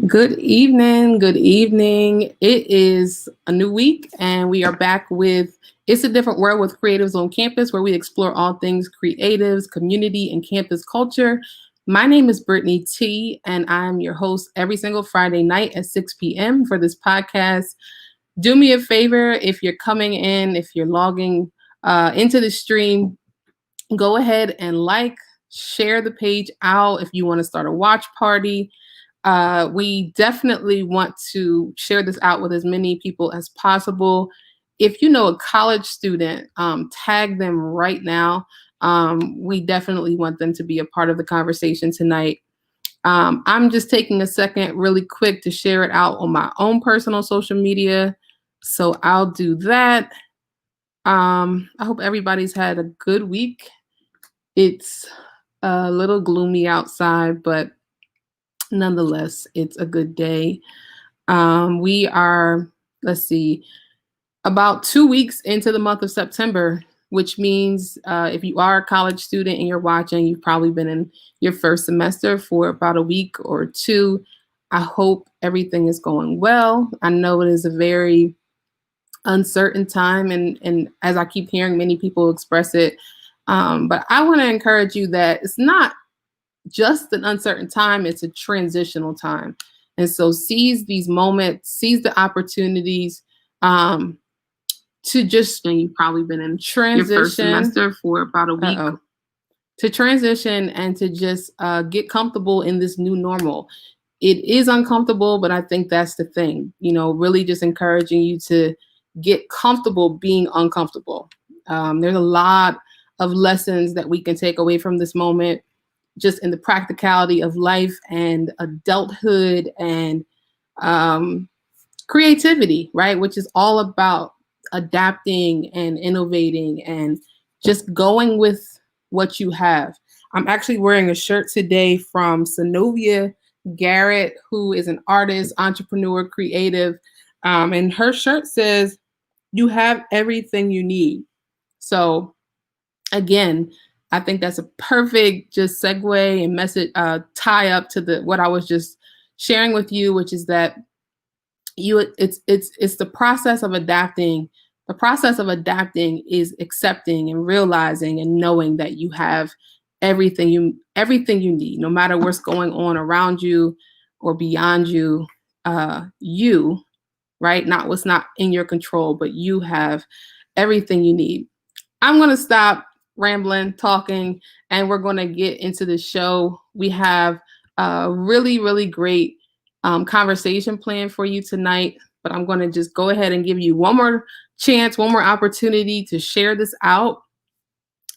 Good evening. Good evening. It is a new week, and we are back with It's a Different World with Creatives on Campus, where we explore all things creatives, community, and campus culture. My name is Brittany T, and I'm your host every single Friday night at 6 p.m. for this podcast. Do me a favor if you're coming in, if you're logging into the stream, go ahead and share the page out if you want to start a watch party. We definitely want to share this out with as many people as possible. If you know a college student, tag them right now. We definitely want them to be a part of the conversation tonight. I'm just taking a second really quick to share it out on my own personal social media. So I'll do that. I hope everybody's had a good week. It's a little gloomy outside, but nonetheless, it's a good day. We are, let's see, about 2 weeks into the month of September, which means if you are a college student and you're watching, you've probably been in your first semester for about a week or two. I hope everything is going well. I know it is a very uncertain time, and as I keep hearing many people express it, but I want to encourage you that it's not just an uncertain time, it's a transitional time. And so seize these moments, seize the opportunities to just, and you've probably been in transition your first semester for about a week. To transition and to just get comfortable in this new normal. It is uncomfortable, but I think that's the thing, really just encouraging you to get comfortable being uncomfortable. There's a lot of lessons that we can take away from this moment, just in the practicality of life and adulthood and creativity, right? Which is all about adapting and innovating and just going with what you have. I'm actually wearing a shirt today from Synovia Garrett, who is an artist, entrepreneur, creative. And her shirt says, "You have everything you need." So again, I think that's a perfect just segue and message tie up to what I was just sharing with you, which is that it's the process of adapting. The process of adapting is accepting and realizing and knowing that you have everything you need, no matter what's going on around you or beyond you. You, right? Not what's not in your control, but you have everything you need. I'm gonna stop rambling, talking, and we're going to get into the show. We have a really, really great conversation planned for you tonight, but I'm going to just go ahead and give you one more chance, one more opportunity to share this out,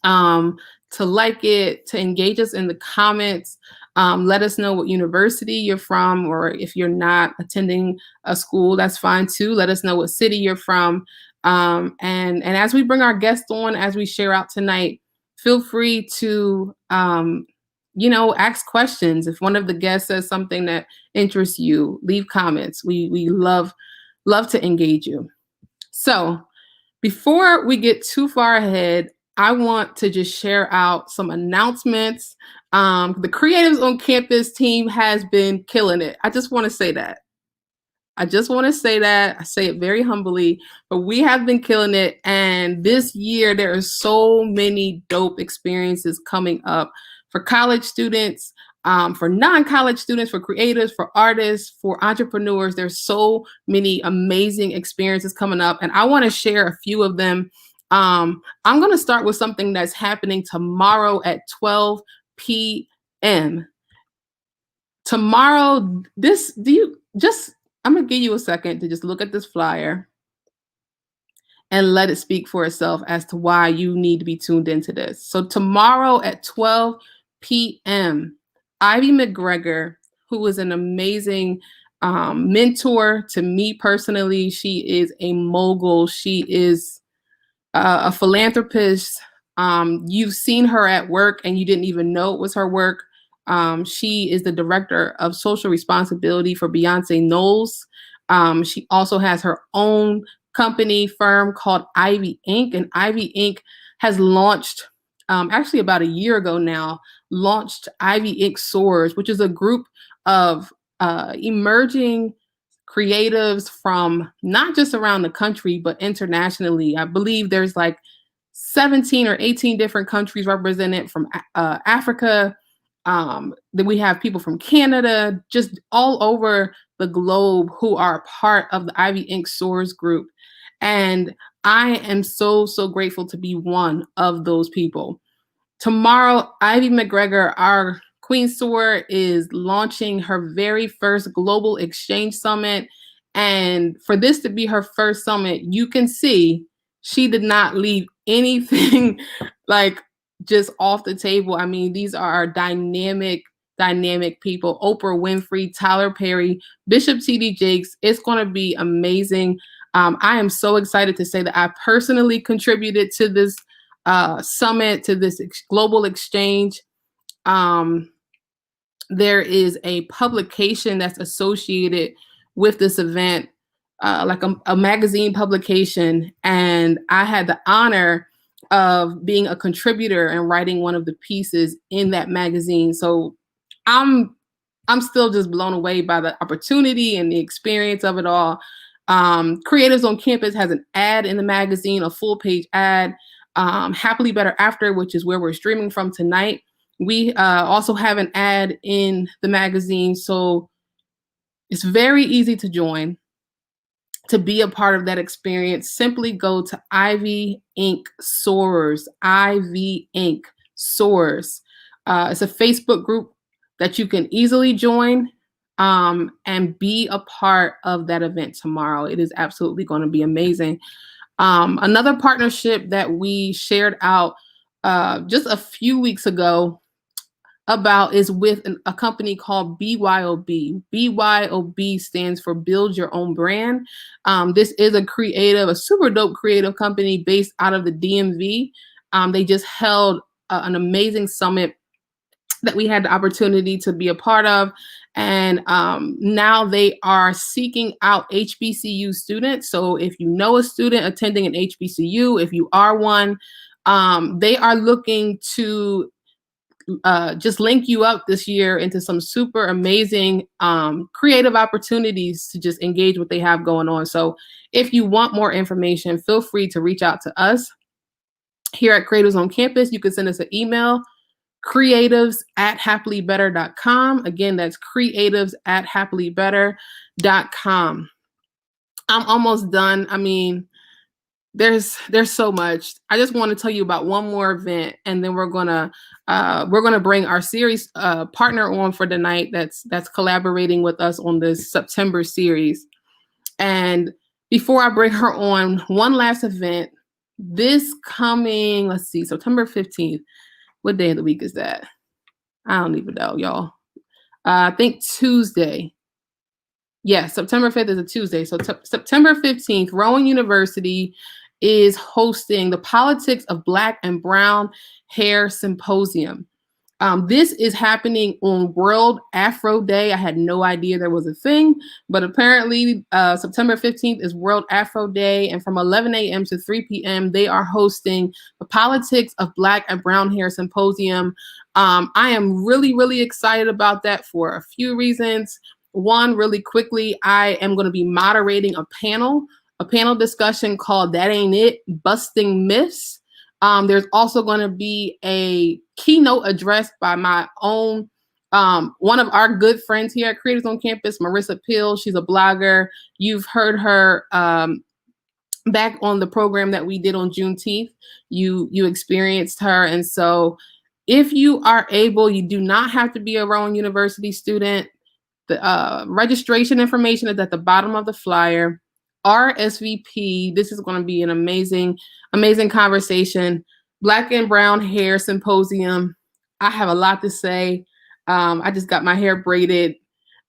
to like it, to engage us in the comments. Let us know what university you're from, or if you're not attending a school, that's fine too. Let us know what city you're from. And as we bring our guests on, as we share out tonight, feel free to, ask questions. If one of the guests says something that interests you, leave comments. We love to engage you. So before we get too far ahead, I want to just share out some announcements. The Creatives on Campus team has been killing it. I just want to say that. I say it very humbly, but we have been killing it. And this year, there are so many dope experiences coming up for college students, for non-college students, for creatives, for artists, for entrepreneurs. There's so many amazing experiences coming up, and I want to share a few of them. I'm going to start with something that's happening tomorrow at 12 p.m. Tomorrow, I'm going to give you a second to just look at this flyer and let it speak for itself as to why you need to be tuned into this. So tomorrow at 12 p.m., Ivy McGregor, who is an amazing mentor to me personally. She is a mogul. She is a philanthropist. You've seen her at work and you didn't even know it was her work. She is the director of social responsibility for Beyonce Knowles. She also has her own company firm called Ivy Inc. And Ivy Inc. has launched, actually about a year ago now, launched Ivy Inc. Soars, which is a group of emerging creatives from not just around the country, but internationally. I believe there's like 17 or 18 different countries represented from Africa. Then we have people from Canada, just all over the globe who are part of the Ivy Inc. Soars group. And I am so, so grateful to be one of those people. Tomorrow, Ivy McGregor, our Queen Soar, is launching her very first Global Exchange Summit. And for this to be her first summit, you can see she did not leave anything like just off the table. I mean, these are dynamic people. Oprah Winfrey, Tyler Perry, Bishop T.D. Jakes. It's going to be amazing. I am so excited to say that I personally contributed to this summit, to this global exchange. There is a publication that's associated with this event, like a magazine publication, and I had the honor of being a contributor and writing one of the pieces in that magazine. So I'm still just blown away by the opportunity and the experience of it all. Creatives on Campus has an ad in the magazine, a full page ad. Happily Better After, which is where we're streaming from tonight. We also have an ad in the magazine. So it's very easy to join, to be a part of that experience. Simply go to Ivy Inc. Soars, Ivy Inc. Soars. It's a Facebook group that you can easily join and be a part of that event tomorrow. It is absolutely going to be amazing. Another partnership that we shared out just a few weeks ago about is with a company called Byob. Byob stands for Build Your Own Brand. This is a super dope creative company based out of the DMV. They just held an amazing summit that we had the opportunity to be a part of. And now they are seeking out HBCU students. So if you know a student attending an HBCU, if you are one, they are looking to just link you up this year into some super amazing creative opportunities to just engage what they have going on. So if you want more information, feel free to reach out to us here at Creatives on Campus. You can send us an email, creatives@happilybetter.com. Again, that's creatives@happilybetter.com. I'm almost done. I mean, there's so much. I just want to tell you about one more event, and then we're gonna bring our series partner on for tonight. That's collaborating with us on this September series. And before I bring her on, one last event. This coming, let's see, September 15th. What day of the week is that? I don't even know, y'all. I think Tuesday. Yeah, September 5th is a Tuesday. So September 15th, Rowan University is hosting the Politics of Black and Brown Hair Symposium. This is happening on World Afro Day. I had no idea there was a thing, but apparently September 15th is World Afro Day. And from 11 a.m. to 3 p.m., they are hosting the Politics of Black and Brown Hair Symposium. I am really, really excited about that for a few reasons. One, really quickly, I am going to be moderating a panel discussion called That Ain't It, Busting Myths. There's also going to be a keynote address by my own, one of our good friends here at Creators on Campus, Marissa Pill. She's a blogger. You've heard her back on the program that we did on Juneteenth. You experienced her. And so if you are able, you do not have to be a Rowan University student. The registration information is at the bottom of the flyer. RSVP. This is going to be an amazing conversation. Black and Brown Hair Symposium. I have a lot to say. I just got my hair braided,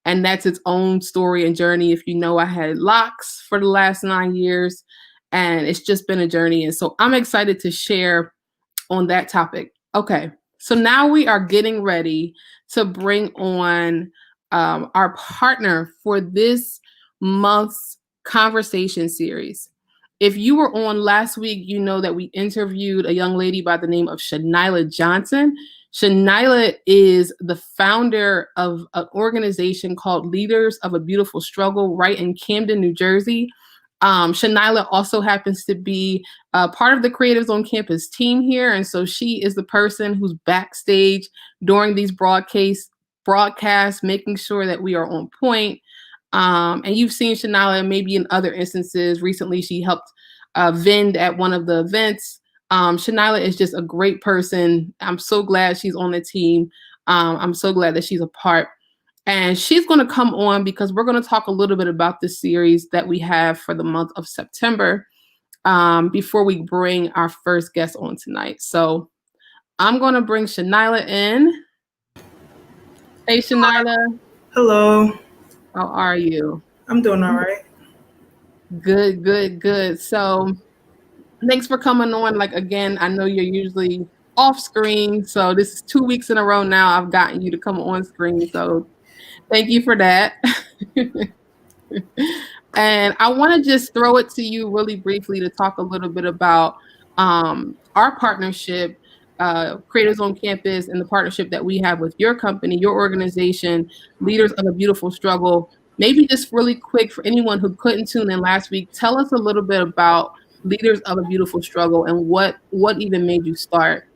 and that's its own story and journey. If you know, I had locks for the last 9 years, and it's just been a journey. And so I'm excited to share on that topic. Okay, so now we are getting ready to bring on our partner for this month's conversation series. If you were on last week, you know that we interviewed a young lady by the name of Shanila Johnson. Shanila is the founder of an organization called Leaders of a Beautiful Struggle right in Camden, New Jersey. Shanila also happens to be part of the Creatives on Campus team here. And so she is the person who's backstage during these broadcasts, making sure that we are on point. And you've seen Shanila maybe in other instances. Recently, she helped vend at one of the events. Shanila is just a great person. I'm so glad she's on the team. I'm so glad that she's a part. And she's going to come on because we're going to talk a little bit about this series that we have for the month of September before we bring our first guest on tonight. So I'm going to bring Shanila in. Hey, Shanila. Hello. How are you? I'm doing all right. Good, good, good. So thanks for coming on. Like, again, I know you're usually off screen. So this is 2 weeks in a row now I've gotten you to come on screen. So thank you for that. And I want to just throw it to you really briefly to talk a little bit about our partnership, Creators on Campus, and the partnership that we have with your company, your organization, Leaders of a Beautiful Struggle. Maybe just really quick for anyone who couldn't tune in last week, tell us a little bit about Leaders of a Beautiful Struggle and what even made you start.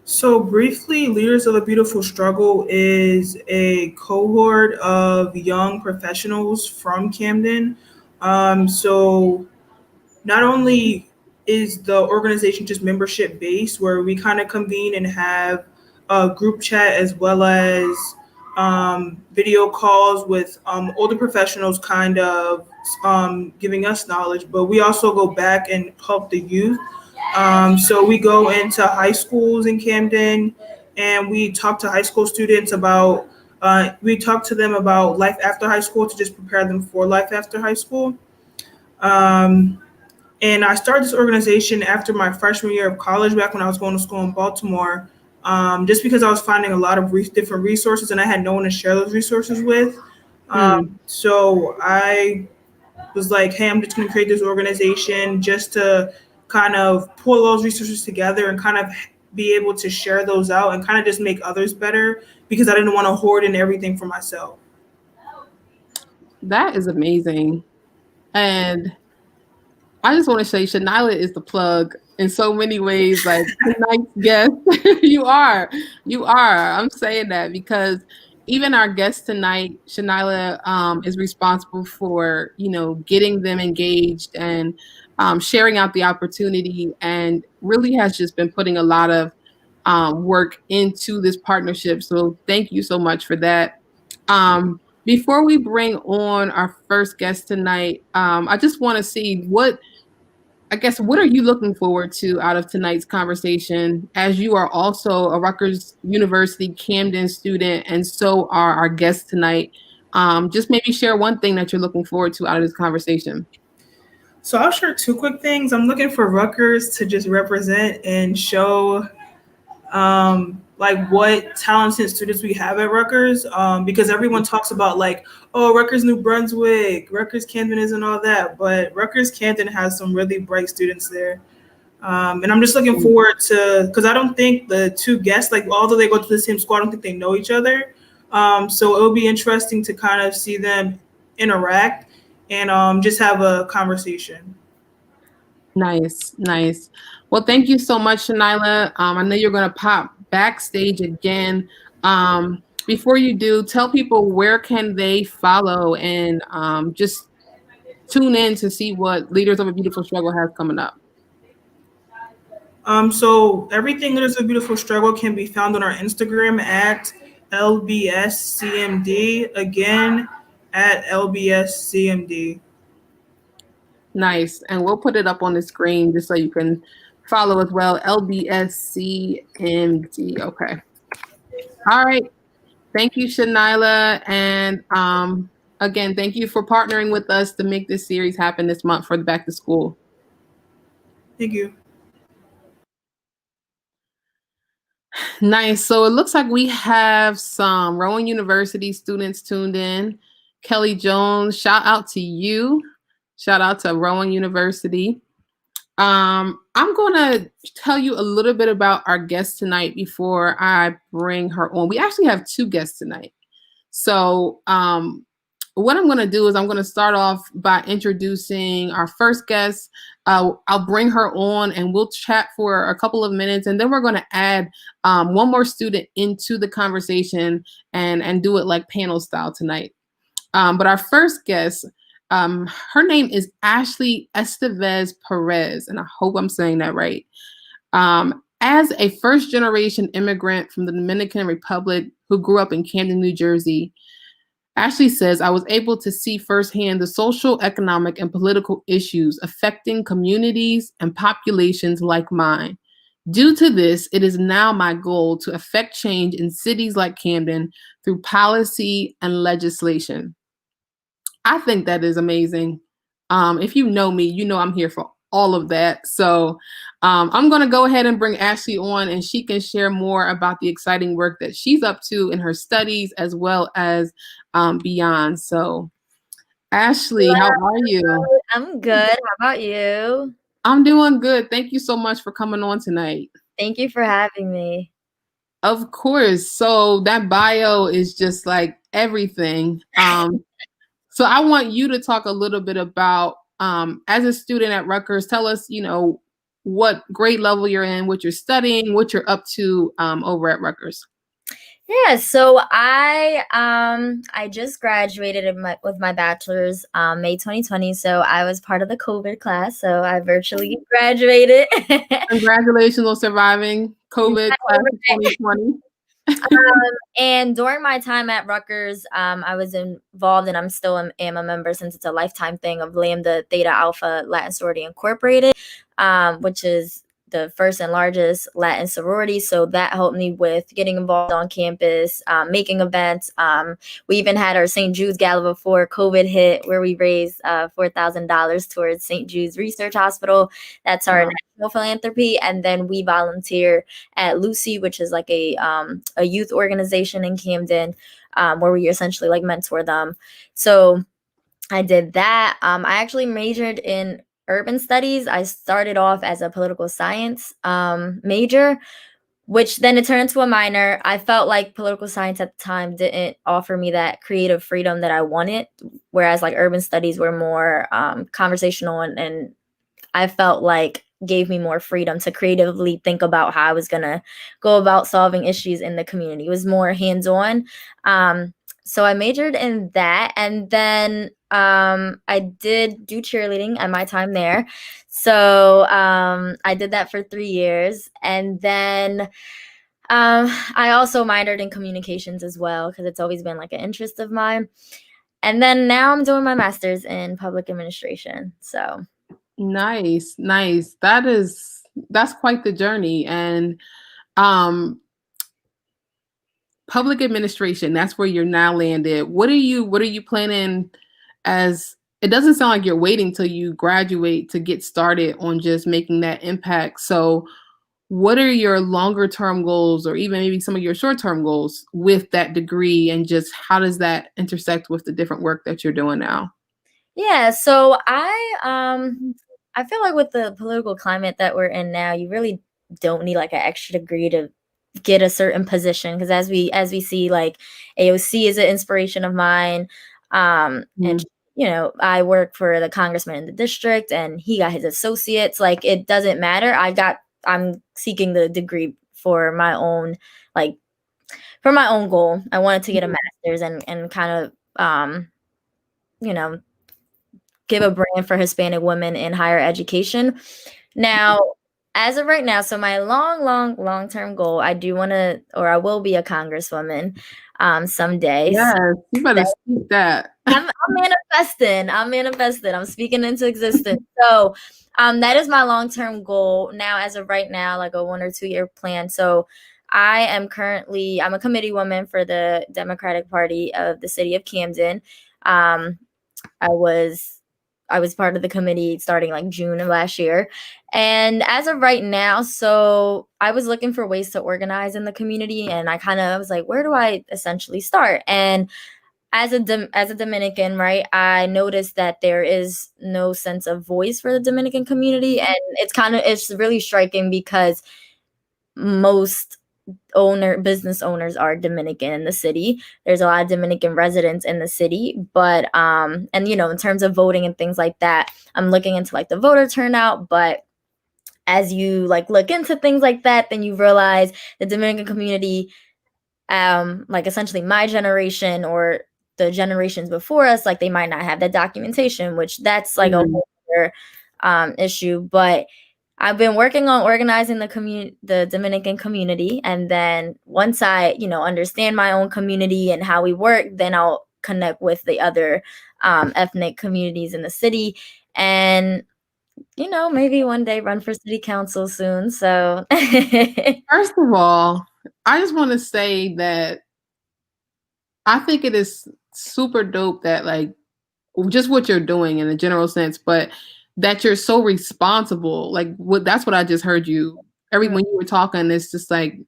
So, briefly, Leaders of a Beautiful Struggle is a cohort of young professionals from Camden. So, not only is the organization just membership based, where we kind of convene and have a group chat as well as video calls with older professionals, kind of giving us knowledge, but we also go back and help the youth. So we go into high schools in Camden and we talk to high school students about, we talk to them about life after high school to just prepare them for life after high school. Um, and I started this organization after my freshman year of college, back when I was going to school in Baltimore, just because I was finding a lot of different resources and I had no one to share those resources with. So I was like, hey, I'm just going to create this organization just to kind of pull those resources together and kind of be able to share those out and kind of just make others better because I didn't want to hoard in everything for myself. That is amazing. And I just want to say Shanila is the plug in so many ways. Like tonight's guest, you are. I'm saying that because even our guest tonight, Shanila, is responsible for getting them engaged and sharing out the opportunity, and really has just been putting a lot of work into this partnership. So thank you so much for that. Before we bring on our first guest tonight, I just want to see what are you looking forward to out of tonight's conversation, as you are also a Rutgers University Camden student, and so are our guests tonight. Just maybe share one thing that you're looking forward to out of this conversation. So I'll share two quick things. I'm looking for Rutgers to just represent and show like what talented students we have at Rutgers, because everyone talks about like, oh, Rutgers New Brunswick, Rutgers Camden isn't all that, but Rutgers Camden has some really bright students there. And I'm just looking forward to, because I don't think the two guests, like although they go to the same school, I don't think they know each other. So it'll be interesting to kind of see them interact and just have a conversation. Nice. Well, thank you so much, Shanila. I know you're going to pop backstage again. Before you do, tell people where can they follow and just tune in to see what Leaders of a Beautiful Struggle has coming up. So everything that is a beautiful struggle can be found on our Instagram at LBSCMD. Again, at LBSCMD. Nice. And we'll put it up on the screen just so you can follow as well. LBSCMD. Okay. All right. Thank you, Shanila. And again, thank you for partnering with us to make this series happen this month for the back to school. Thank you. Nice. So it looks like we have some Rowan University students tuned in. Kelly Jones, shout out to you. Shout out to Rowan University. I'm going to tell you a little bit about our guest tonight before I bring her on. We actually have two guests tonight. So, what I'm going to do is I'm going to start off by introducing our first guest. I'll bring her on and we'll chat for a couple of minutes, and then we're going to add one more student into the conversation and do it like panel style tonight. But our first guest, her name is Ashlys Experience, and I hope I'm saying that right. As a first generation immigrant from the Dominican Republic who grew up in Camden, New Jersey, Ashley says, I was able to see firsthand the social, economic, and political issues affecting communities and populations like mine. Due to this, it is now my goal to affect change in cities like Camden through policy and legislation. I think that is amazing. If you know me, you know I'm here for all of that. So I'm going to go ahead and bring Ashley on, and she can share more about the exciting work that she's up to in her studies as well as beyond. So, Ashley, how are you? I'm good. How about you? I'm doing good. Thank you so much for coming on tonight. Thank you for having me. Of course. So that bio is just like everything. So I want you to talk a little bit about, as a student at Rutgers, tell us, what grade level you're in, what you're studying, what you're up to over at Rutgers. Yeah, so I just graduated with my bachelor's May 2020. So I was part of the COVID class. So I virtually graduated. Congratulations on surviving COVID class of 2020. And during my time at Rutgers, I was involved, and I'm still am a member since it's a lifetime thing, of Lambda Theta Alpha Latin Sorority Incorporated, which is the first and largest Latin sorority. So that helped me with getting involved on campus, making events. We even had our St. Jude's Gala before COVID hit, where we raised $4,000 towards St. Jude's Research Hospital. That's our national philanthropy. And then we volunteer at Lucy, which is like a youth organization in Camden, where we essentially like mentor them. So I did that. I actually majored in urban studies. I started off as a political science major, which then it turned into a minor. I felt like political science at the time didn't offer me that creative freedom that I wanted, whereas like urban studies were more conversational and I felt like gave me more freedom to creatively think about how I was going to go about solving issues in the community. It was more hands-on. So I majored in that, and then I did do cheerleading at my time there. So I did that for 3 years, and then I also minored in communications as well, because it's always been like an interest of mine. And then now I'm doing my master's in public administration. So Nice. That's quite the journey. And public administration, that's where you're now landed. What are you planning, as it doesn't sound like you're waiting till you graduate to get started on just making that impact. So what are your longer term goals, or even maybe some of your short term goals with that degree, and just how does that intersect with the different work that you're doing now? yeah, so I feel like with the political climate that we're in now, you really don't need like an extra degree to get a certain position, because as we see, like AOC is an inspiration of mine, and I work for the congressman in the district, and he got his associates. Like, it doesn't matter. I'm seeking the degree for my own goal. I wanted to get a master's and kind of give a brand for Hispanic women in higher education. Now, as of right now, so my long-term goal, I will be a congresswoman someday. Yes, you better speak that. I'm manifesting. I'm speaking into existence. So that is my long-term goal. Now, as of right now, like a 1 or 2 year plan. So I'm a committee woman for the Democratic Party of the city of Camden. I was part of the committee starting like June of last year. And as of right now, so I was looking for ways to organize in the community, and I kind of was like, where do I essentially start? And as a Dominican, right, I noticed that there is no sense of voice for the Dominican community, and it's really striking because most business owners are Dominican in the city. There's a lot of Dominican residents in the city, but and in terms of voting and things like that, I'm looking into like the voter turnout, but as you like look into things like that, then you realize the Dominican community, like essentially my generation or the generations before us, like they might not have that documentation, which that's like a whole other issue. But I've been working on organizing the Dominican community, and then once I, understand my own community and how we work, then I'll connect with the other ethnic communities in the city, and maybe one day run for city council soon. So, First of all, I just want to say that I think it is super dope that like just what you're doing in a general sense, but that you're so responsible. Like that's what I just heard you. When you were talking, it's just like,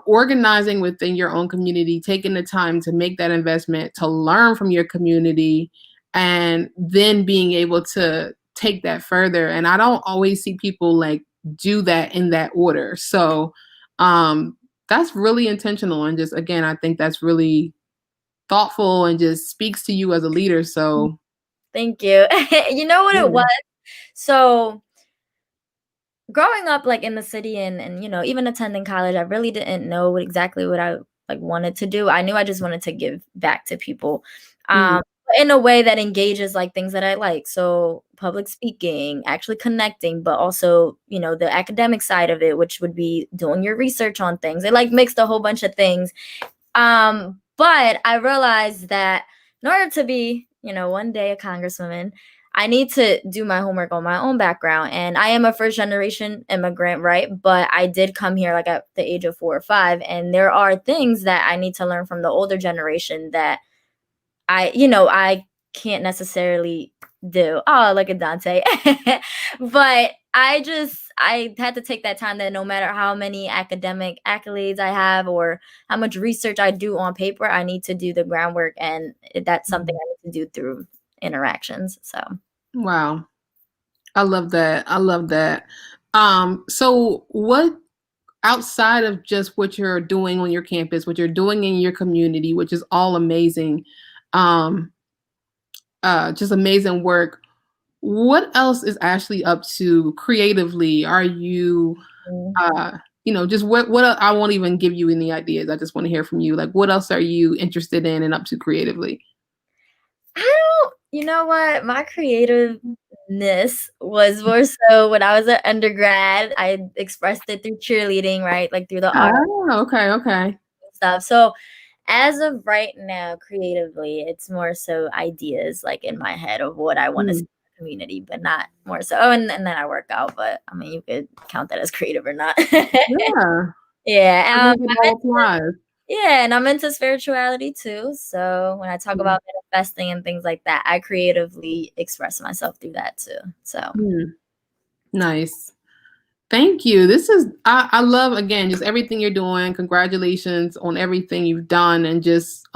organizing within your own community, taking the time to make that investment, to learn from your community, and then being able to take that further. And I don't always see people like do that in that order. So that's really intentional. And just, again, I think that's really thoughtful and just speaks to you as a leader. So thank you. You know what it was? So growing up like in the city and even attending college, I really didn't know exactly what I like wanted to do. I knew I just wanted to give back to people in a way that engages like things that I like. So public speaking, actually connecting, but also, the academic side of it, which would be doing your research on things. It like mixed a whole bunch of things. But I realized that in order to be, one day a congresswoman, I need to do my homework on my own background. And I am a first generation immigrant, right? But I did come here like at the age of 4 or 5. And there are things that I need to learn from the older generation that I can't necessarily do. Oh, look at Dante. But I had to take that time that no matter how many academic accolades I have or how much research I do on paper, I need to do the groundwork. And that's something I need to do through interactions. So wow, I love that. So what, outside of just what you're doing on your campus, what you're doing in your community, which is all amazing, just amazing work, what else is Ashley up to creatively? Are you just what I won't even give you any ideas. I just want to hear from you. Like, what else are you interested in and up to creatively? You know what? My creativeness was more so when I was an undergrad. I expressed it through cheerleading, right? Like through the art. Oh, okay. Stuff. So as of right now, creatively, it's more so ideas like in my head of what I want to see in the community, but not more so. Oh, and then I work out, but I mean, you could count that as creative or not. Yeah. Yeah, and I'm into spirituality too. So when I talk about manifesting and things like that, I creatively express myself through that too. So nice. Thank you. This is I love, again, just everything you're doing. Congratulations on everything you've done. And just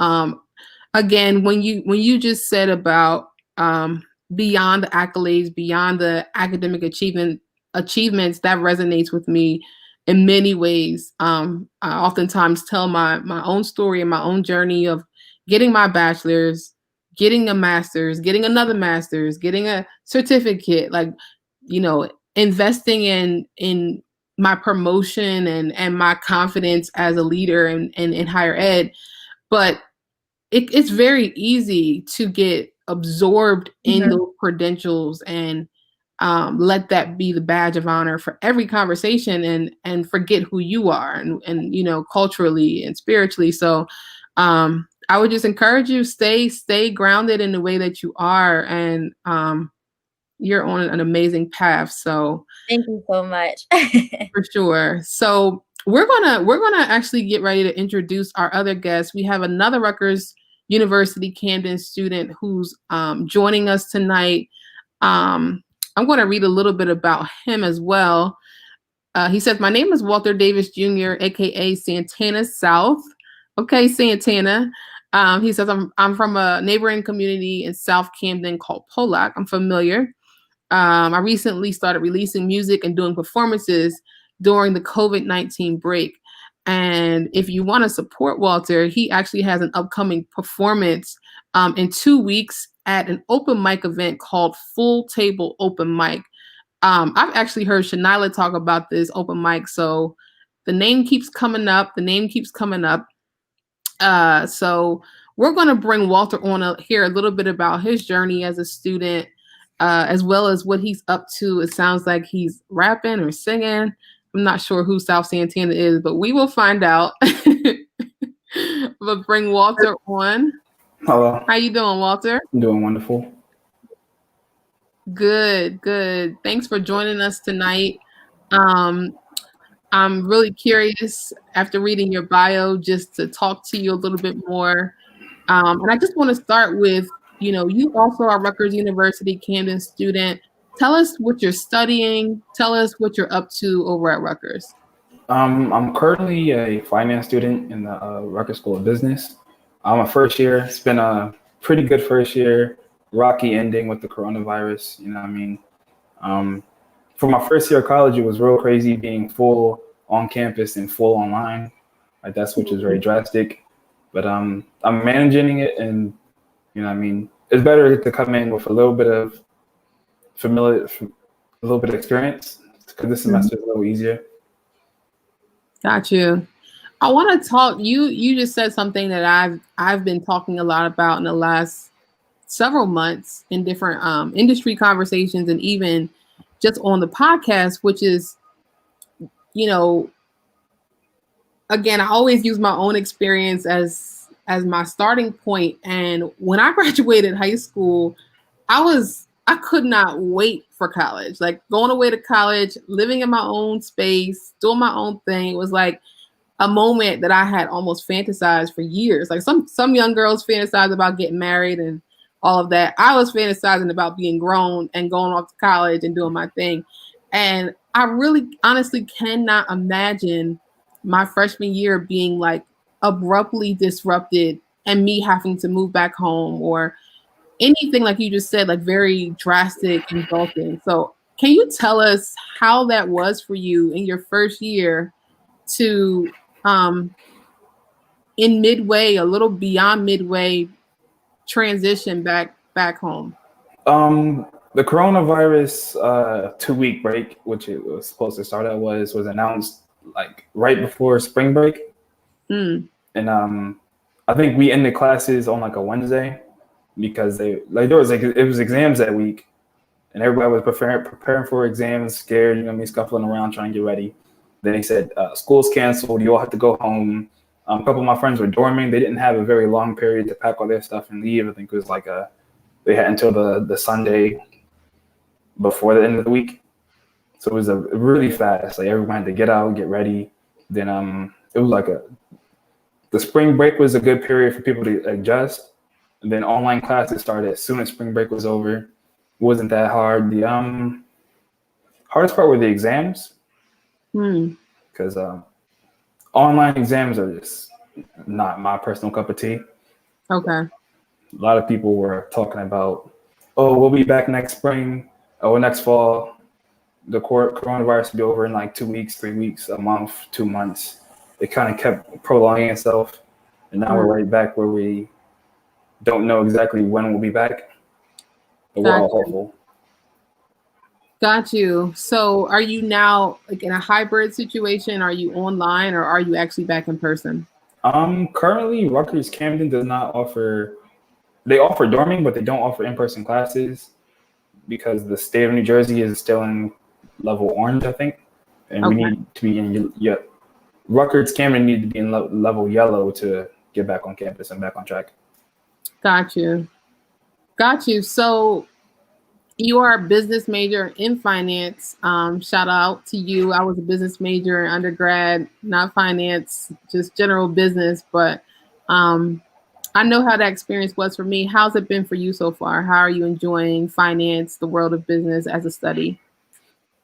again, when you just said about beyond the accolades, beyond the academic achievements, that resonates with me in many ways. I oftentimes tell my own story and my own journey of getting my bachelor's, getting a master's, getting another master's, getting a certificate, like, investing in my promotion and my confidence as a leader in higher ed. But it's very easy to get absorbed in those credentials and let that be the badge of honor for every conversation and forget who you are and culturally and spiritually. So I would just encourage you, stay grounded in the way that you are, and you're on an amazing path. So thank you so much. For sure. So we're gonna actually get ready to introduce our other guests. We have another Rutgers University Camden student who's joining us tonight. I'm going to read a little bit about him as well. He says, "My name is Walter Davis Jr., aka Santana South." Okay, Santana. He says, I'm from a neighboring community in South Camden called Pollock. I'm familiar. I recently started releasing music and doing performances during the COVID-19 break. And if you want to support Walter, he actually has an upcoming performance in 2 weeks at an open mic event called Full Table Open Mic. I've actually heard Shanila talk about this open mic. So the name keeps coming up. So we're going to bring Walter on hear a little bit about his journey as a student, as well as what he's up to. It sounds like he's rapping or singing. I'm not sure who South Santana is, but we will find out. But bring Walter on. Hello. How you doing, Walter? I'm doing wonderful. Good. Thanks for joining us tonight. I'm really curious after reading your bio just to talk to you a little bit more. And I just want to start with, you also are Rutgers University Camden student. Tell us what you're studying. Tell us what you're up to over at Rutgers. I'm currently a finance student in the Rutgers School of Business. I'm a first year. It's been a pretty good first year, rocky ending with the coronavirus. You know what I mean? For my first year of college, it was real crazy being full on campus and full online. Like that switch is very drastic, but I'm managing it, and you know what I mean? It's better to come in with a little bit of experience because this semester is a little easier. Got you. I want to talk. You just said something that I've been talking a lot about in the last several months in different industry conversations and even just on the podcast, which is, again, I always use my own experience as my starting point. And when I graduated high school, I could not wait for college. Like going away to college, living in my own space, doing my own thing. It was like a moment that I had almost fantasized for years. Like some young girls fantasize about getting married and all of that. I was fantasizing about being grown and going off to college and doing my thing. And I really honestly cannot imagine my freshman year being like abruptly disrupted and me having to move back home or anything like you just said, like very drastic and jolting. So can you tell us how that was for you in your first year to in midway, a little beyond midway, transition back home? The coronavirus 2-week break, which it was supposed to start at, was announced like right before spring break. And I think we ended classes on like a Wednesday because it was exams that week, and everybody was preparing for exams, scared, scuffling around trying to get ready. Then they said school's canceled, you all have to go home. A couple of my friends were dorming. They didn't have a very long period to pack all their stuff and leave. I think it was like they had until the Sunday before the end of the week. So it was really fast. Like everyone had to get out, get ready. Then it was like the spring break was a good period for people to adjust. And then online classes started as soon as spring break was over. It wasn't that hard. The hardest part were the exams. Because online exams are just not my personal cup of tea. Okay. A lot of people were talking about, we'll be back next spring or next fall. The coronavirus will be over in like 2 weeks, 3 weeks, a month, 2 months. It kind of kept prolonging itself. And now we're right back where we don't know exactly when we'll be back. But we're all hopeful. Got you. So are you now like in a hybrid situation? Are you online or are you actually back in person? Currently, Rutgers Camden does not they offer dorming, but they don't offer in-person classes because the state of New Jersey is still in level orange, I think. And we need to be in, Rutgers Camden need to be in level yellow to get back on campus and back on track. Got you. So you are a business major in finance. Shout out to you. I was a business major in undergrad, not finance, just general business. But I know how that experience was for me. How's it been for you so far? How are you enjoying finance, the world of business as a study?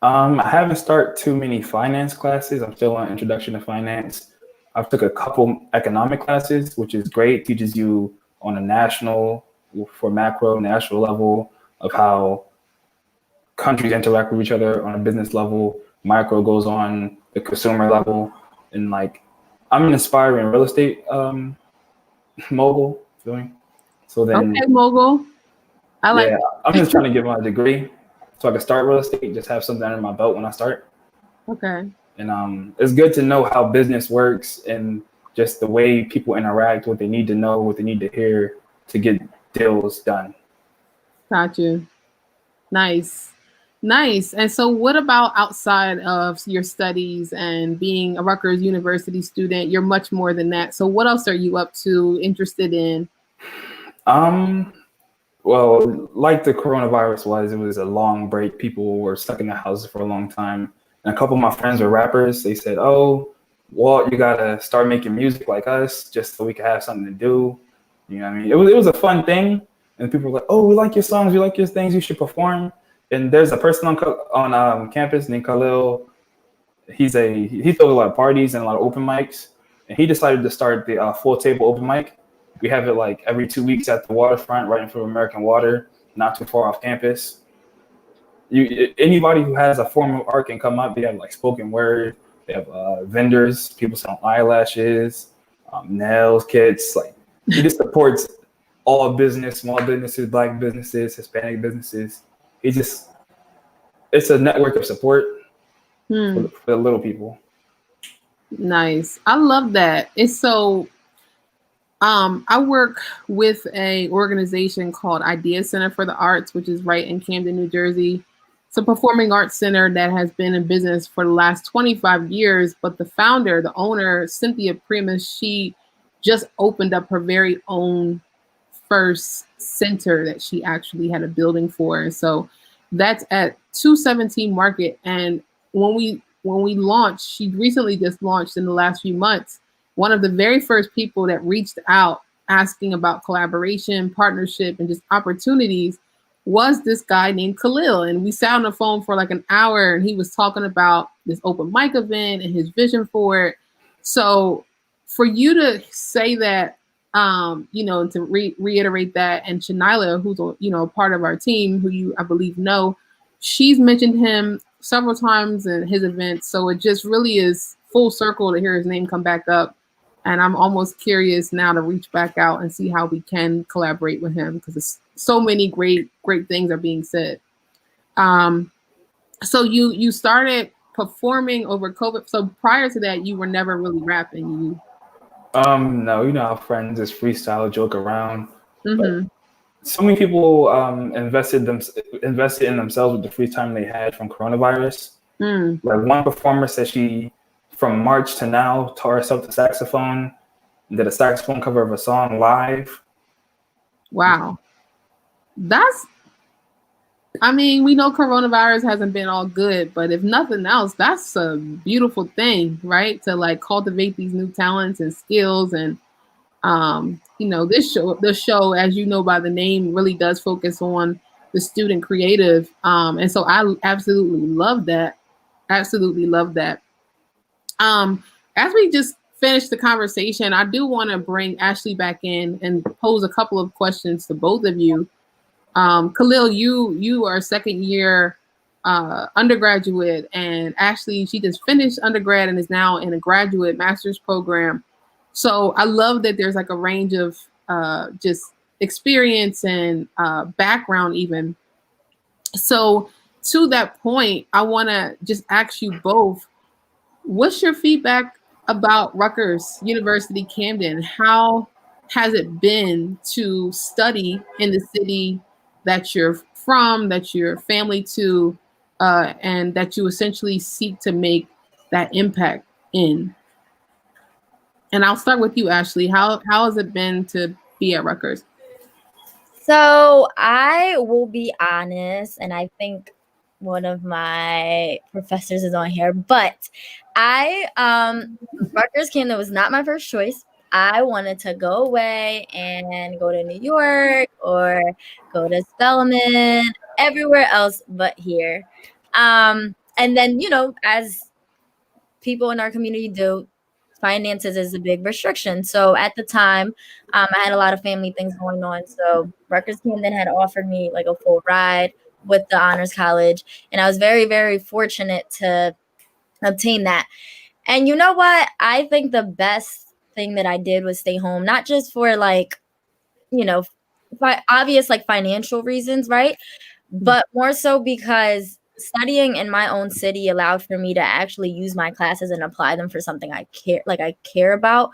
I haven't started too many finance classes. I'm still on Introduction to Finance. I've took a couple economic classes, which is great. Teaches you on a national, for macro, national level of how countries interact with each other on a business level. Micro goes on the consumer level, and like I'm an aspiring real estate mogul. Feeling so then. Okay, mogul. I like. Yeah, I'm just trying to get my degree so I can start real estate. Just have something under my belt when I start. Okay. And it's good to know how business works and just the way people interact, what they need to know, what they need to hear to get deals done. Got you. Nice. Nice. And so what about outside of your studies and being a Rutgers University student? You're much more than that. So what else are you up to, interested in? Well, like the coronavirus was, it was a long break. People were stuck in their houses for a long time. And a couple of my friends were rappers. They said, "Oh, Walt, you gotta start making music like us, just so we can have something to do." You know what I mean? It was a fun thing, and people were like, "Oh, we like your songs, we like your things, you should perform." And there's a person on campus named Khalil. He throws a lot of parties and a lot of open mics, and he decided to start the full table open mic. We have it like every 2 weeks at the waterfront, right in front of American Water, not too far off campus. Anybody who has a form of art can come up. They have like spoken word. They have vendors, people selling eyelashes, nails, kits. Like he just supports all business, small businesses, Black businesses, Hispanic businesses. It's a network of support for the little people. Nice. I love that. It's so. I work with a organization called Idea Center for the Arts, which is right in Camden, New Jersey. It's a performing arts center that has been in business for the last 25 years. But the founder, the owner, Cynthia Primus, she just opened up her very own first center that she actually had a building for. And so that's at 217 Market. And when we launched, she recently just launched in the last few months. One of the very first people that reached out asking about collaboration, partnership, and just opportunities was this guy named Khalil. And we sat on the phone for like an hour, and he was talking about this open mic event and his vision for it. So for you to say that, to reiterate that, and Shanila, who's part of our team, who you, I believe, know, she's mentioned him several times in his events. So it just really is full circle to hear his name come back up. And I'm almost curious now to reach back out and see how we can collaborate with him, because so many great things are being said. So you started performing over COVID. So prior to that, you were never really rapping. No, you know how friends just freestyle, joke around. But so many people invested in themselves with the free time they had from coronavirus. Like one performer said she, from March to now, taught herself the saxophone and did a saxophone cover of a song live. Wow. We know coronavirus hasn't been all good, but if nothing else, that's a beautiful thing, right? To like cultivate these new talents and skills. And, the show, as you know by the name, really does focus on the student creative. And so I absolutely love that. Absolutely love that. As we just finish the conversation, I do want to bring Ashley back in and pose a couple of questions to both of you. Khalil, you are a second year undergraduate, and Ashley, she just finished undergrad and is now in a graduate master's program. So I love that there's like a range of just experience and background even. So to that point, I want to just ask you both, what's your feedback about Rutgers University Camden? How has it been to study in the city that you're from, that you're family to, and that you essentially seek to make that impact in? And I'll start with you, Ashley. How has it been to be at Rutgers? So I will be honest, and I think one of my professors is on here, but Rutgers Camden was not my first choice. I wanted to go away and go to New York or go to Spelman, everywhere else but here. And then, as people in our community do, finances is a big restriction. So at the time, I had a lot of family things going on. So Rutgers Camden had offered me like a full ride with the honors college, and I was very, very fortunate to obtain that. And you know what? I think the best thing that I did was stay home, not just for like, you know, obvious like financial reasons, right? But more so because studying in my own city allowed for me to actually use my classes and apply them for something I care about.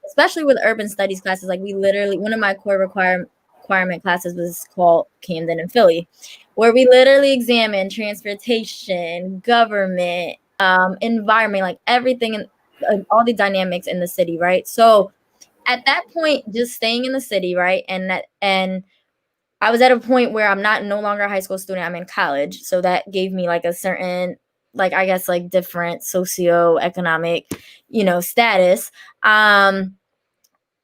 Especially with urban studies classes, like we literally, one of my core requirement classes was called Camden and Philly, where we literally examine transportation, government, environment, like everything and all the dynamics in the city, right? So at that point, just staying in the city, right, and I was at a point where I'm no longer a high school student. I'm in college. So that gave me like a certain, like, I guess like different socioeconomic, status. And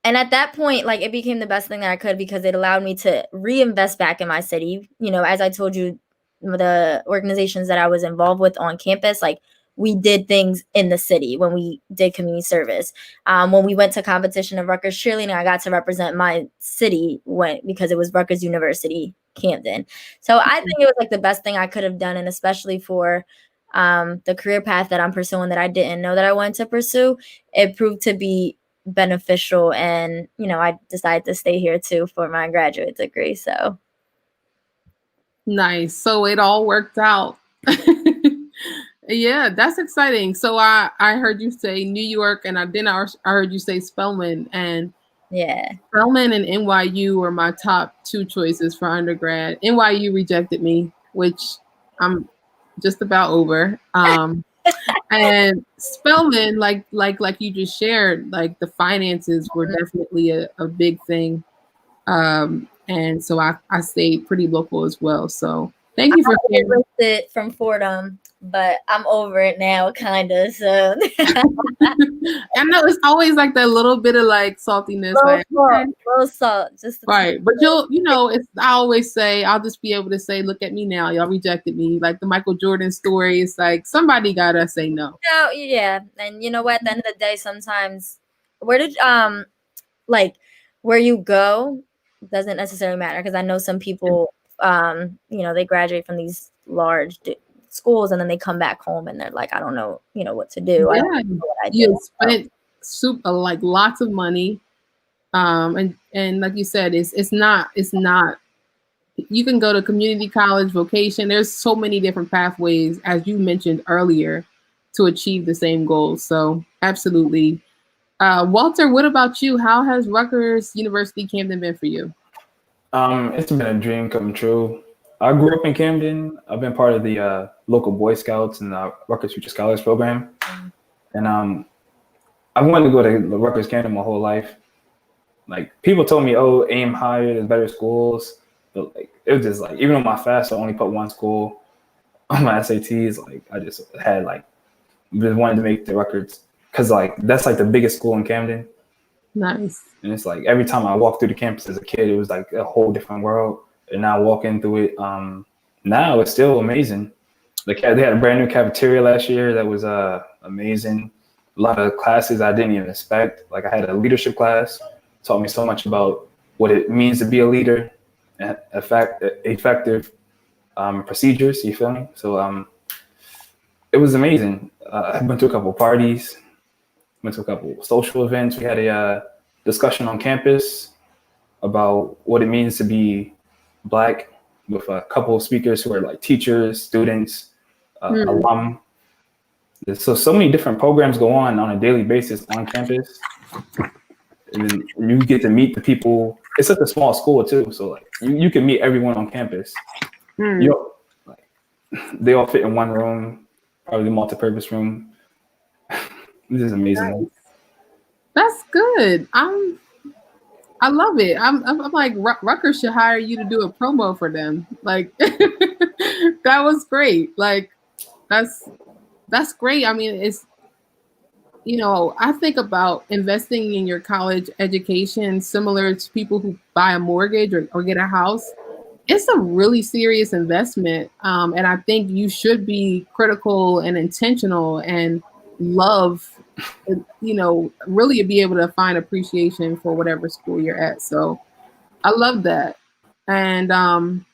at that point, like it became the best thing that I could because it allowed me to reinvest back in my city. As I told you, the organizations that I was involved with on campus, like we did things in the city when we did community service. When we went to competition of Rutgers cheerleading, I got to represent my city because it was Rutgers University, Camden. So I think it was like the best thing I could have done, and especially for the career path that I'm pursuing that I didn't know that I wanted to pursue, it proved to be beneficial. And, I decided to stay here too for my graduate degree. So. Nice. So it all worked out. Yeah, that's exciting. So I heard you say New York, and I heard you say Spelman, and yeah, Spelman and NYU were my top two choices for undergrad. NYU rejected me, which I'm just about over. And Spelman, like you just shared, like the finances were definitely a big thing. And so I stayed pretty local as well. So thank you for sharing. It from Fordham, but I'm over it now, kind of. So I know it's always like that little bit of like saltiness, little salt, just right. But I always say, I'll just be able to say, look at me now, y'all rejected me. Like the Michael Jordan story, it's like somebody gotta say no. No, yeah, and you know what? At the end of the day, sometimes where you go doesn't necessarily matter, because I know some people, they graduate from these large schools and then they come back home and they're like, I don't know, what to do. Yeah. I don't know what I do. You spent like lots of money, and like you said, it's not. You can go to community college, vocation. There's so many different pathways, as you mentioned earlier, to achieve the same goals. So absolutely. Walter, what about you? How has Rutgers University Camden been for you? It's been a dream come true. I grew up in Camden. I've been part of the local Boy Scouts and the Rutgers Future Scholars Program. And I've wanted to go to Rutgers Camden my whole life. Like people told me, oh, aim higher, there's better schools. But like it was just like, even on my FAFSA, I only put one school. On my SATs, like I just had like just wanted to make the Rutgers, because like that's like the biggest school in Camden. Nice. And it's like every time I walked through the campus as a kid, it was like a whole different world. And now walking through it, now it's still amazing. Like they had a brand new cafeteria last year that was amazing. A lot of classes I didn't even expect. Like I had a leadership class, taught me so much about what it means to be a leader, and effective procedures. You feel me? So it was amazing. I went to a couple parties, went to a couple social events. We had a discussion on campus about what it means to be Black, with a couple of speakers who are like teachers, students, alum. So many different programs go on a daily basis on campus. And then you get to meet the people. It's such a small school too, so like you can meet everyone on campus. They all fit in one room, probably the multi-purpose room. This is amazing. Nice. That's good. I love it. I'm like, Rutgers should hire you to do a promo for them. Like that was great. Like that's great. I mean, it's, I think about investing in your college education similar to people who buy a mortgage or get a house. It's a really serious investment. And I think you should be critical and intentional and love really be able to find appreciation for whatever school you're at. So I love that. And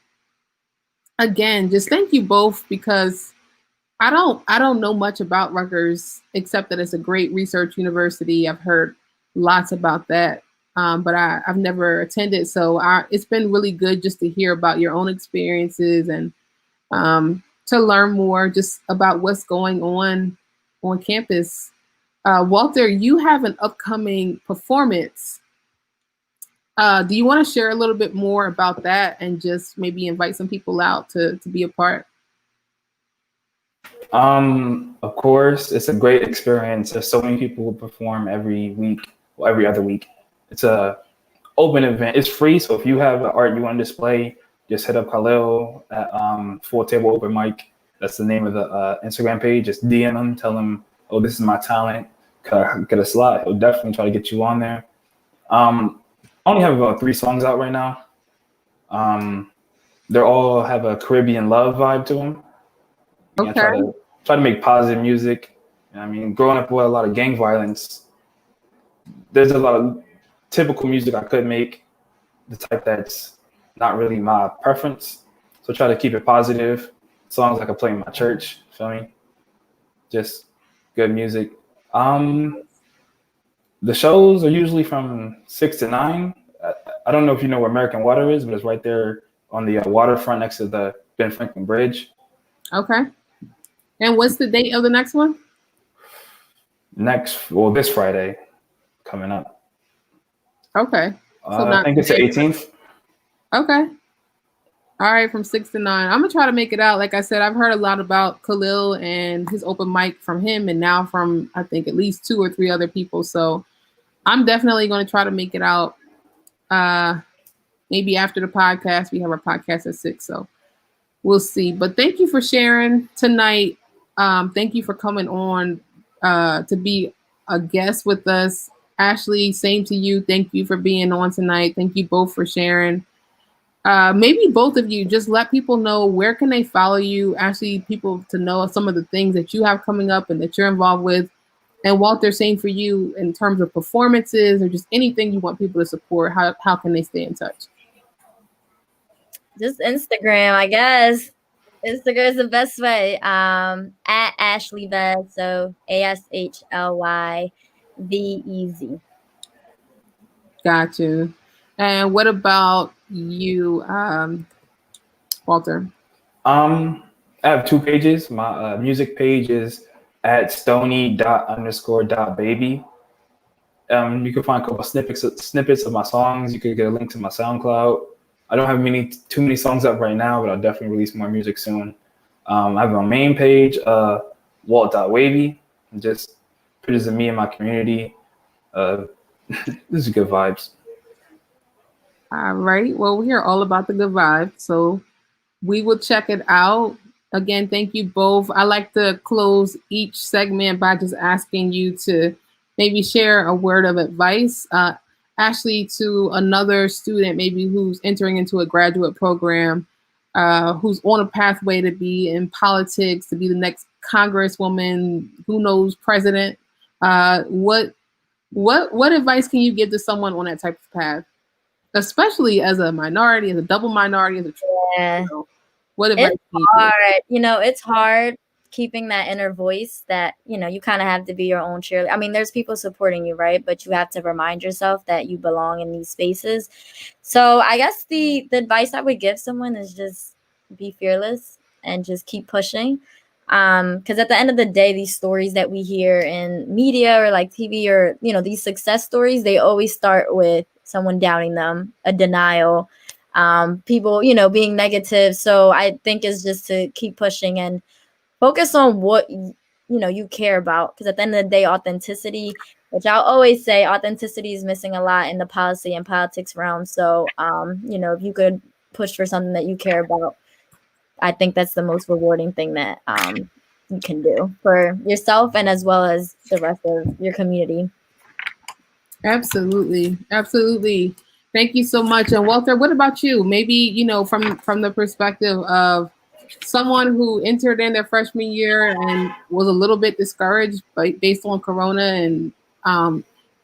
again, just thank you both, because I don't know much about Rutgers except that it's a great research university. I've heard lots about that, but I've never attended. So it's been really good just to hear about your own experiences and to learn more just about what's going on campus. Walter, you have an upcoming performance. Do you want to share a little bit more about that and just maybe invite some people out to be a part? Of course, it's a great experience. There's so many people who perform every week, or every other week. It's a open event. It's free, so if you have art you want to display, just hit up Khalil at Full Table Open Mic. That's the name of the Instagram page. Just DM him, tell him, oh, this is my talent. Get a slot. He'll definitely try to get you on there. I only have about 3 songs out right now. They all have a Caribbean love vibe to them. Okay. I try to make positive music. I mean, growing up with a lot of gang violence, there's a lot of typical music I could make, the type that's not really my preference. So try to keep it positive. Songs I could play in my church, feel me? Just good music. The shows are usually from 6 to 9. I don't know if you know where American Water is, but it's right there on the waterfront next to the Ben Franklin Bridge. Okay. And what's the date of the next one? This Friday coming up. Okay. So I think it's the 18th. Okay. All right, from 6 to 9. I'm gonna try to make it out. Like I said, I've heard a lot about Khalil and his open mic from him, and now from I think at least 2 or 3 other people. So I'm definitely going to try to make it out. Maybe after the podcast. We have our podcast at 6, so we'll see. But thank you for sharing tonight. Thank you for coming on to be a guest with us. Ashley, same to you. Thank you for being on tonight. Thank you both for sharing. Maybe both of you just let people know where can they follow you. Ashley, people to know some of the things that you have coming up and that you're involved with. And Walter, same for you in terms of performances or just anything you want people to support. How can they stay in touch? Just Instagram, I guess. Instagram is the best way. At Ashlys, so ASHLYVEZ. Got you. And what about you, Walter? I have 2 pages. My music page is at stony._.baby. You can find a couple snippets of my songs. You could get a link to my SoundCloud. I don't have too many songs up right now, but I'll definitely release more music soon. I have my main page, walt.wavy, just pictures of me and my community. This is good vibes. All right. Well, we are all about the good vibes, so we will check it out. Again, thank you both. I like to close each segment by just asking you to maybe share a word of advice. Ashley, to another student maybe who's entering into a graduate program, who's on a pathway to be in politics, to be the next congresswoman, who knows, president. What advice can you give to someone on that type of path, especially as a minority, as a double minority, as a what advice? It's hard. It's hard keeping that inner voice that, you kind of have to be your own cheerleader. I mean, there's people supporting you, right? But you have to remind yourself that you belong in these spaces. So I guess the advice I would give someone is just be fearless and just keep pushing. Because at the end of the day, these stories that we hear in media or like TV or, these success stories, they always start with someone doubting them, a denial, people, being negative. So I think it's just to keep pushing and focus on what you care about, because at the end of the day, authenticity, which I'll always say, authenticity is missing a lot in the policy and politics realm. So if you could push for something that you care about, I think that's the most rewarding thing that you can do for yourself and as well as the rest of your community. Absolutely. Thank you so much. And Walter, what about you? Maybe, from the perspective of someone who entered in their freshman year and was a little bit discouraged based on Corona and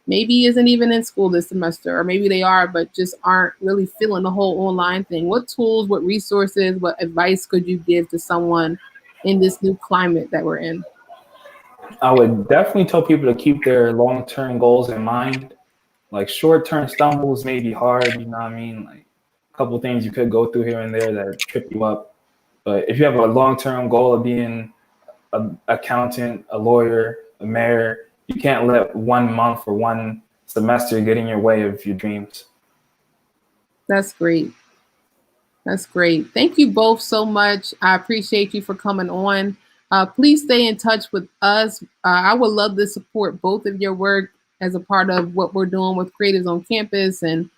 maybe isn't even in school this semester, or maybe they are, but just aren't really feeling the whole online thing. What tools, what resources, what advice could you give to someone in this new climate that we're in? I would definitely tell people to keep their long-term goals in mind. Like short-term stumbles may be hard, you know what I mean? Like a couple things you could go through here and there that trip you up. But if you have a long-term goal of being an accountant, a lawyer, a mayor, you can't let 1 month or one semester get in your way of your dreams. That's great. That's great. Thank you both so much. I appreciate you for coming on. Please stay in touch with us. I would love to support both of your work as a part of what we're doing with Creatives on Campus, and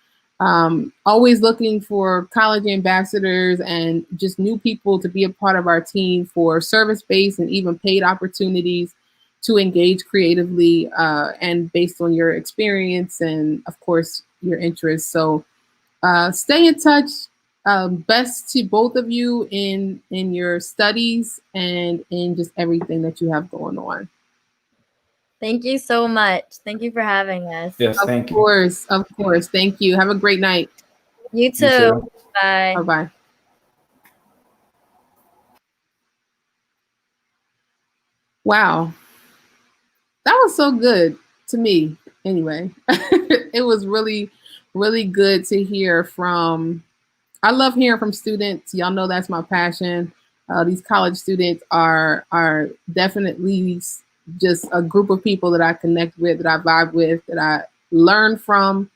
always looking for college ambassadors and just new people to be a part of our team for service-based and even paid opportunities to engage creatively and based on your experience and, of course, your interests. So stay in touch. Best to both of you in your studies and in just everything that you have going on. Thank you so much. Thank you for having us. Yes, thank you. Of course. Thank you. Have a great night. You too. You too. Bye. Bye-bye. Wow. That was so good to me. Anyway, it was really, really good to hear from. I love hearing from students. Y'all know that's my passion. These college students are definitely just a group of people that I connect with, that I vibe with, that I learn from,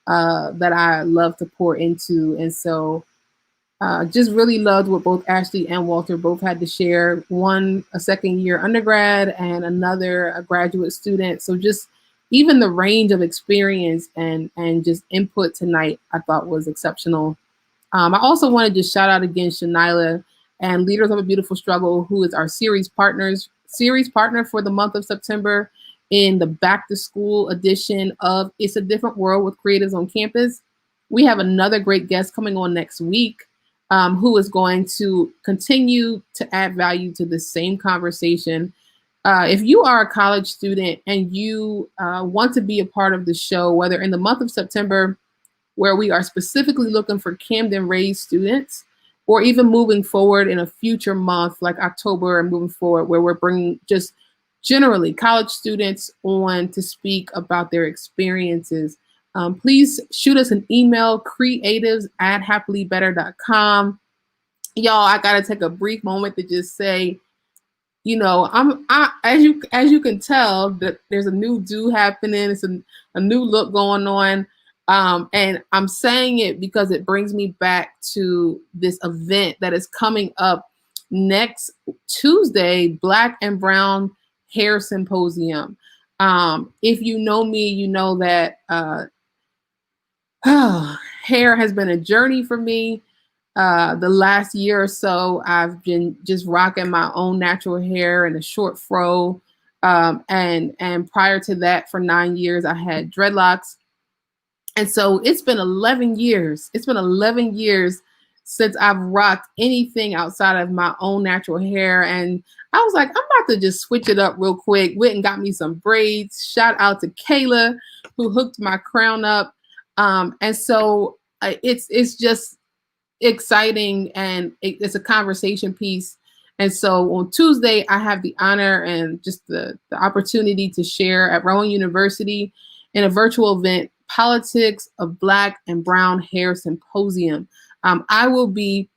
that I love to pour into. And so just really loved what both Ashley and Walter both had to share. One, a second year undergrad, and another, a graduate student. So just even the range of experience and just input tonight, I thought was exceptional. I also want to just shout out again Shanila and Leaders of a Beautiful Struggle, who is our series partner for the month of September in the back to school edition of It's a Different World with Creatives on Campus. We have another great guest coming on next week who is going to continue to add value to the same conversation. If you are a college student and you want to be a part of the show, whether in the month of September, where we are specifically looking for Camden-raised students, or even moving forward in a future month like October and moving forward, where we're bringing just generally college students on to speak about their experiences, please shoot us an email, creatives@happily-better.com. Y'all, I gotta take a brief moment to just say, you know, as you can tell, that there's a new do happening. It's a new look going on. And I'm saying it because it brings me back to this event that is coming up next Tuesday, Black and Brown Hair Symposium. If you know me, you know that hair has been a journey for me. The last year or so, I've been just rocking my own natural hair in a short fro. And prior to that, for 9 years, I had dreadlocks. And so it's been 11 years. It's been 11 years since I've rocked anything outside of my own natural hair. And I was like, I'm about to just switch it up real quick. Went and got me some braids. Shout out to Kayla, who hooked my crown up. And so it's just exciting, and it's a conversation piece. And so on Tuesday, I have the honor and just the opportunity to share at Rowan University in a virtual event, Politics of Black and Brown Hair Symposium. I will be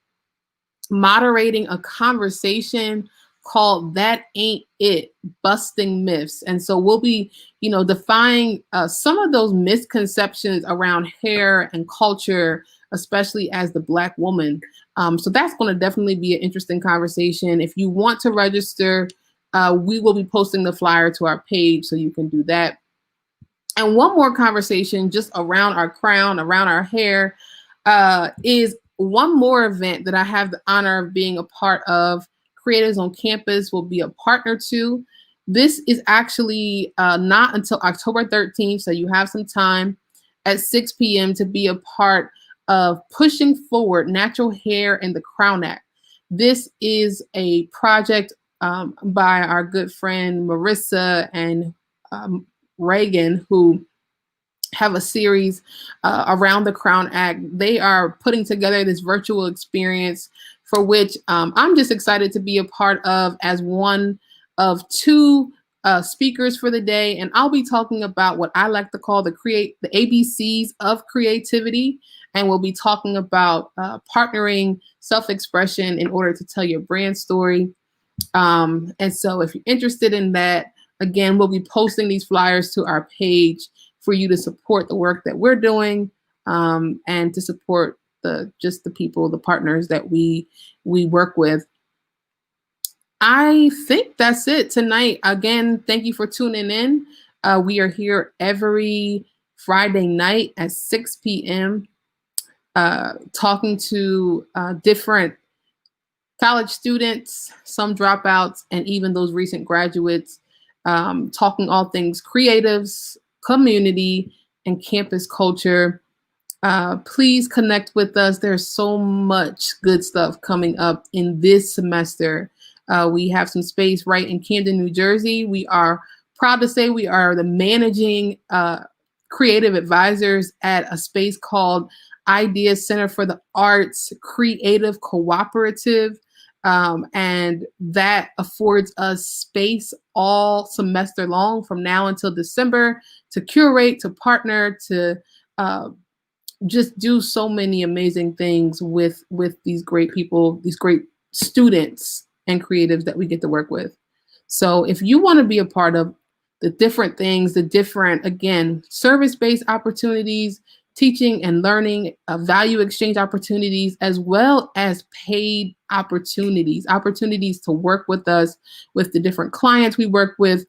moderating a conversation called That Ain't It, Busting Myths. And so we'll be, defying some of those misconceptions around hair and culture, especially as the Black woman. So that's going to definitely be an interesting conversation. If you want to register, we will be posting the flyer to our page, so you can do that. And one more conversation just around our crown, around our hair, is one more event that I have the honor of being a part of. Creatives on Campus will be a partner to. This is actually not until October 13th, so you have some time at 6 p.m. to be a part of Pushing Forward Natural Hair and the Crown Act. This is a project by our good friend Marissa and Reagan, who have a series around the Crown Act. They are putting together this virtual experience for which I'm just excited to be a part of as one of two speakers for the day. And I'll be talking about what I like to call the ABCs of creativity. And we'll be talking about partnering self-expression in order to tell your brand story. And so if you're interested in that, again, we'll be posting these flyers to our page for you to support the work that we're doing, and to support the people, the partners that we work with. I think that's it tonight. Again, thank you for tuning in. We are here every Friday night at 6 p.m. Talking to different college students, some dropouts, and even those recent graduates, talking all things creatives, community, and campus culture. Please connect with us. There's so much good stuff coming up in this semester. We have some space right in Camden, New Jersey. We are proud to say we are the managing creative advisors at a space called Idea Center for the Arts Creative Cooperative. And that affords us space all semester long from now until December to curate, to partner, to just do so many amazing things with these great people, these great students and creatives that we get to work with. So if you want to be a part of the different things, the different, again, service-based opportunities, teaching and learning, value exchange opportunities, as well as paid opportunities to work with us, with the different clients we work with,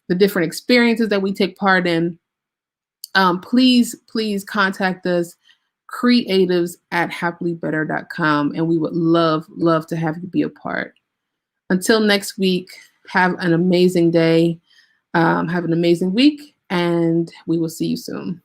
the different experiences that we take part in, please contact us, creatives@happily-better.com, and we would love to have you be a part. Until next week, have an amazing day, have an amazing week, and we will see you soon.